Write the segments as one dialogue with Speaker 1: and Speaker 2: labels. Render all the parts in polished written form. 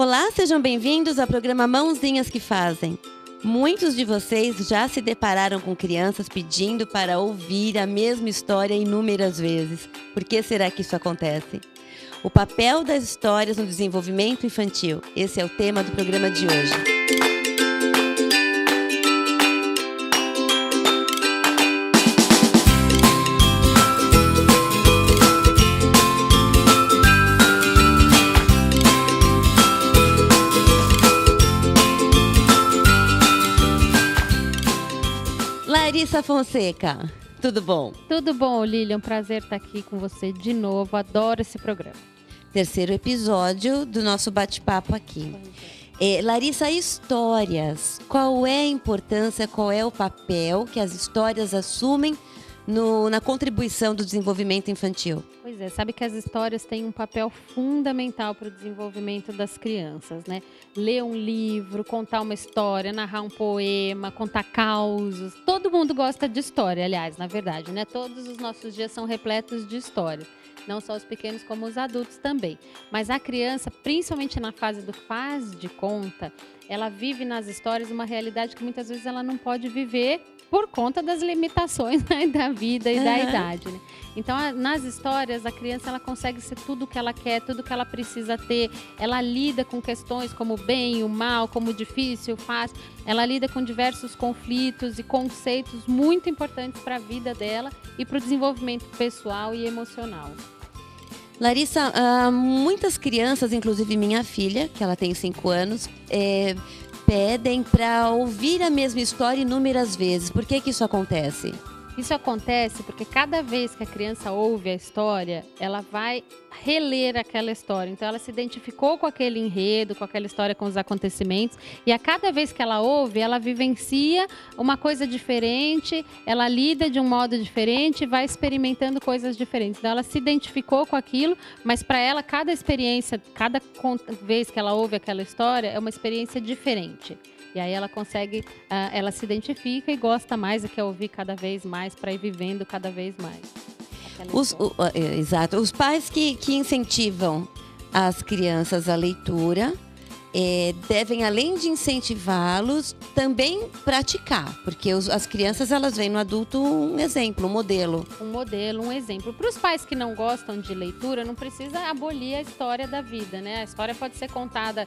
Speaker 1: Olá, sejam bem-vindos ao programa Mãozinhas que Fazem. Muitos de vocês já se depararam com crianças pedindo para ouvir a mesma história inúmeras vezes. Por que será que isso acontece? O papel das histórias no desenvolvimento infantil. Esse é o tema do programa de hoje. Larissa Fonseca, tudo bom?
Speaker 2: Tudo bom, Lilian. Prazer estar aqui com você de novo. Adoro esse programa.
Speaker 1: Terceiro episódio do nosso bate-papo aqui. Larissa, histórias. Qual é a importância, qual é o papel que as histórias assumem na contribuição do desenvolvimento infantil?
Speaker 2: Pois é, sabe que as histórias têm um papel fundamental para o desenvolvimento das crianças, né? Ler um livro, contar uma história, narrar um poema, contar causos. Todo mundo gosta de história, aliás, na verdade, né? Todos os nossos dias são repletos de histórias. Não só os pequenos, como os adultos também. Mas a criança, principalmente na fase do faz de conta, ela vive nas histórias uma realidade que muitas vezes ela não pode viver por conta das limitações, né, da vida e da idade, né? Então, nas histórias, a criança ela consegue ser tudo o que ela quer, tudo o que ela precisa ter. Ela lida com questões como o bem, o mal, como o difícil, o fácil. Ela lida com diversos conflitos e conceitos muito importantes para a vida dela e para o desenvolvimento pessoal e emocional.
Speaker 1: Larissa, muitas crianças, inclusive minha filha, que ela tem 5 anos, pedem para ouvir a mesma história inúmeras vezes. Por que isso acontece?
Speaker 2: Isso acontece porque cada vez que a criança ouve a história, ela vai reler aquela história. Então, ela se identificou com aquele enredo, com aquela história, com os acontecimentos. E a cada vez que ela ouve, ela vivencia uma coisa diferente, ela lida de um modo diferente, vai experimentando coisas diferentes. Então, ela se identificou com aquilo, mas para ela, cada experiência, cada vez que ela ouve aquela história, é uma experiência diferente. E aí ela consegue, ela se identifica e gosta mais e quer ouvir cada vez mais para ir vivendo cada vez mais.
Speaker 1: Exato. Os pais que incentivam as crianças à leitura devem, além de incentivá-los, também praticar. Porque as crianças, elas veem no adulto um exemplo, um modelo.
Speaker 2: Um modelo, um exemplo. Para os pais que não gostam de leitura, não precisa abolir a história da vida, né? A história pode ser contada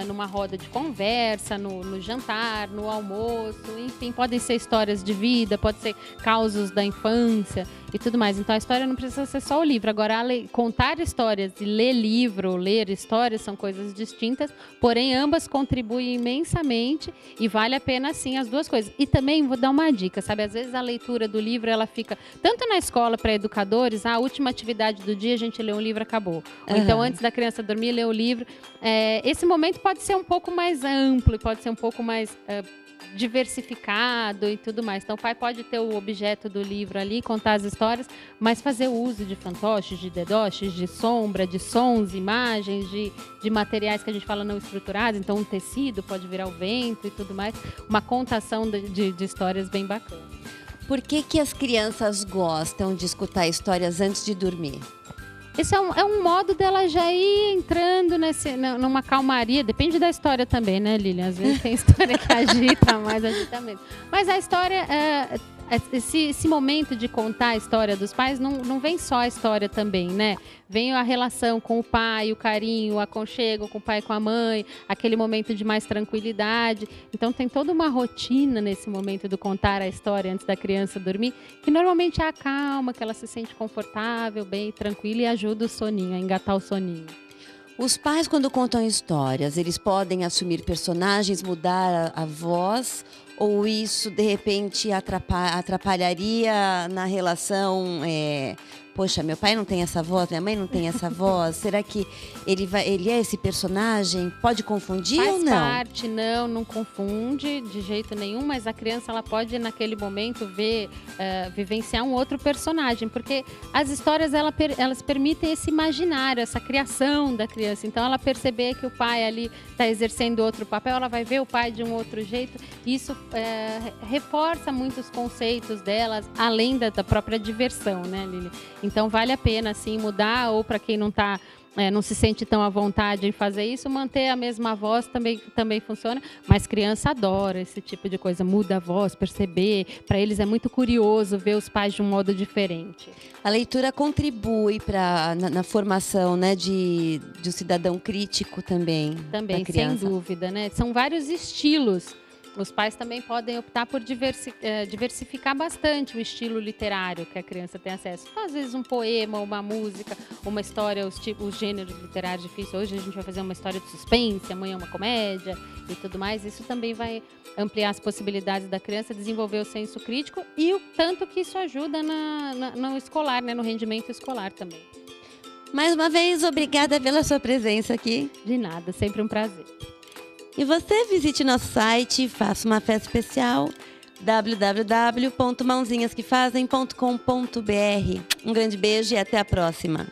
Speaker 2: numa roda de conversa, no jantar, no almoço, enfim, podem ser histórias de vida, pode ser causos da infância e tudo mais. Então, a história não precisa ser só o livro. Agora, contar histórias e ler livro, ler histórias são coisas distintas, porém, ambas contribuem imensamente e vale a pena, sim, as duas coisas. E também vou dar uma dica, sabe? Às vezes a leitura do livro, ela fica tanto na escola para educadores, a última atividade do dia, a gente lê um livro, acabou. Ou então, antes da criança dormir, lê o livro. Esse momento pode ser um pouco mais amplo, pode ser um pouco mais diversificado e tudo mais. Então, o pai pode ter o objeto do livro ali, contar as histórias, mas fazer uso de fantoches, de dedoches, de sombra, de sons, imagens, de materiais que a gente fala não estruturados. Então, um tecido pode virar o vento e tudo mais. Uma contação de histórias bem bacana.
Speaker 1: Por que as crianças gostam de escutar histórias antes de dormir?
Speaker 2: Esse é um modo dela já ir entrando numa calmaria. Depende da história também, né, Lilian? Às vezes tem história que agita mais, agita menos. Mas a história, esse momento de contar a história dos pais, não vem só a história também, né? Vem a relação com o pai, o carinho, o aconchego com o pai e com a mãe, aquele momento de mais tranquilidade. Então, tem toda uma rotina nesse momento do contar a história antes da criança dormir, que normalmente é a calma, que ela se sente confortável, bem tranquila e ajuda o soninho, a engatar o soninho.
Speaker 1: Os pais, quando contam histórias, eles podem assumir personagens, mudar a voz, ou isso, de repente, atrapalharia na relação... Poxa, meu pai não tem essa voz, minha mãe não tem essa voz. Será que ele é esse personagem? Pode confundir ou não?
Speaker 2: Faz parte, não confunde de jeito nenhum, mas a criança ela pode, naquele momento, vivenciar um outro personagem, porque as histórias elas permitem esse imaginário, essa criação da criança. Então, ela perceber que o pai ali está exercendo outro papel, ela vai ver o pai de um outro jeito. Isso reforça muitos conceitos delas, além da própria diversão, né, Lili? Então, vale a pena, assim, mudar, ou para quem não está não se sente tão à vontade em fazer isso, manter a mesma voz também funciona, mas criança adora esse tipo de coisa, muda a voz, perceber, para eles é muito curioso ver os pais de um modo diferente.
Speaker 1: A leitura contribui na formação, né, de um cidadão crítico também.
Speaker 2: Também, sem dúvida, né? São vários estilos. Os pais também podem optar por diversificar bastante o estilo literário que a criança tem acesso. Às vezes um poema, uma música, uma história, os gêneros literários difíceis. Hoje a gente vai fazer uma história de suspense, amanhã uma comédia e tudo mais. Isso também vai ampliar as possibilidades da criança desenvolver o senso crítico e o tanto que isso ajuda no escolar, né? No rendimento escolar também.
Speaker 1: Mais uma vez, obrigada pela sua presença aqui.
Speaker 2: De nada, sempre um prazer.
Speaker 1: E você visite nosso site, faça uma festa especial, www.mãozinhasquefazem.com.br. Um grande beijo e até a próxima.